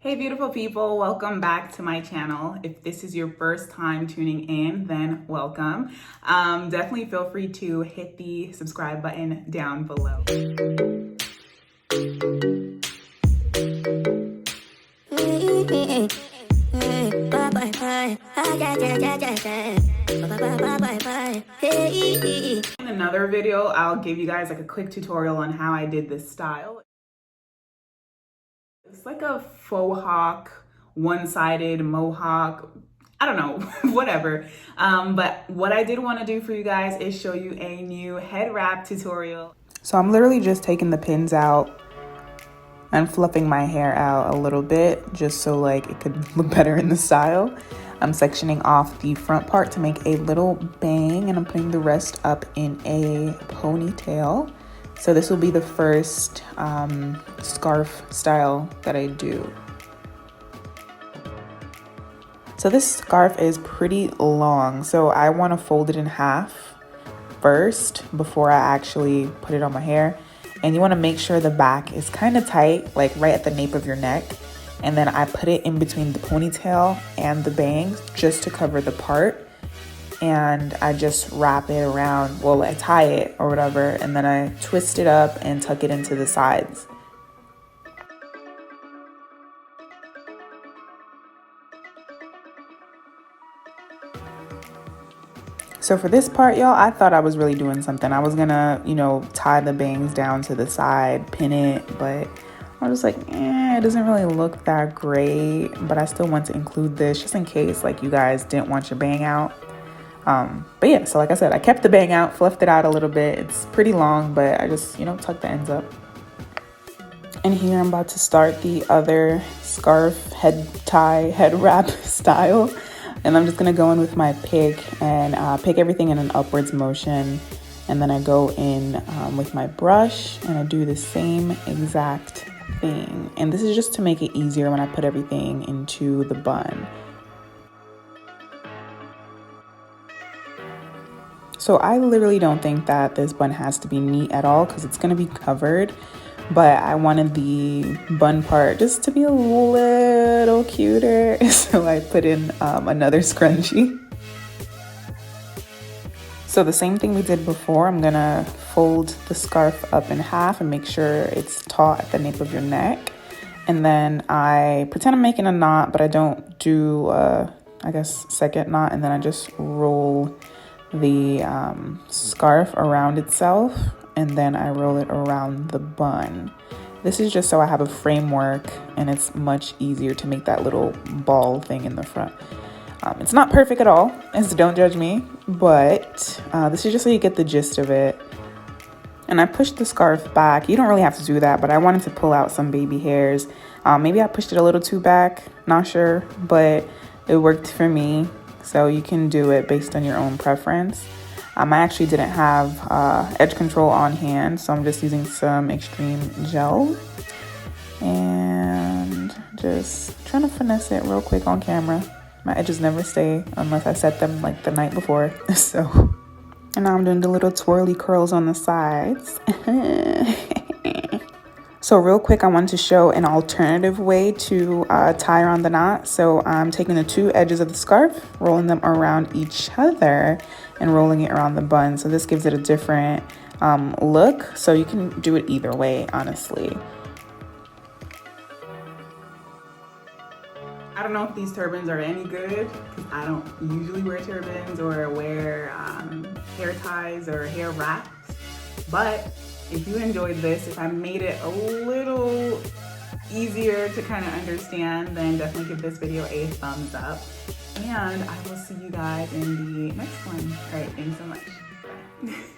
Hey beautiful people, welcome back to my channel. If this is your first time tuning in, then welcome. Definitely feel free to hit the subscribe button down below. In another video, I'll give you guys like a quick tutorial on how I did this style. It's like a faux hawk, one-sided mohawk, I don't know, whatever. But what I did want to do for you guys is show you a new head wrap tutorial. So I'm literally just taking the pins out and fluffing my hair out a little bit just so like it could look better in the style. I'm sectioning off the front part to make a little bang, and I'm putting the rest up in a ponytail. So this will be the first scarf style that I do. So this scarf is pretty long, so I want to fold it in half first before I actually put it on my hair. And you want to make sure the back is kind of tight, like right at the nape of your neck. And then I put it in between the ponytail and the bangs just to cover the part. And I just wrap it around, well, I tie it or whatever, and then I twist it up and tuck it into the sides. So for this part, y'all, I thought I was really doing something. I was gonna, tie the bangs down to the side, pin it, but I was like, it doesn't really look that great, but I still want to include this just in case like you guys didn't want your bang out. But yeah, so like I said, I kept the bang out, fluffed it out a little bit. It's pretty long, but I just, tuck the ends up. And here I'm about to start the other scarf head wrap style. And I'm just gonna go in with my pick and pick everything in an upwards motion. And then I go in with my brush and I do the same exact thing. And this is just to make it easier when I put everything into the bun. So I literally don't think that this bun has to be neat at all because it's going to be covered. But I wanted the bun part just to be a little cuter. So I put in another scrunchie. So the same thing we did before, I'm going to fold the scarf up in half and make sure it's taut at the nape of your neck. And then I pretend I'm making a knot, but I don't do, second knot. And then I just roll the scarf around itself, and then I roll it around the bun. This is just so I have a framework and it's much easier to make that little ball thing in the front. It's not perfect at all, so don't judge me, but this is just so you get the gist of it. And I pushed the scarf back. You don't really have to do that, but I wanted to pull out some baby hairs. Maybe I pushed it a little too back, not sure, but it worked for me. So you can do it based on your own preference. I actually didn't have edge control on hand, so I'm just using some extreme gel and just trying to finesse it real quick on camera. My edges never stay unless I set them like the night before. And now I'm doing the little twirly curls on the sides. So real quick, I wanted to show an alternative way to tie around the knot. So I'm taking the two edges of the scarf, rolling them around each other and rolling it around the bun. So this gives it a different look. So you can do it either way, honestly. I don't know if these turbans are any good because I don't usually wear turbans or wear hair ties or hair wraps, but if you enjoyed this, if I made it a little easier to kind of understand, then definitely give this video a thumbs up. And I will see you guys in the next one. All right, thanks so much. Bye.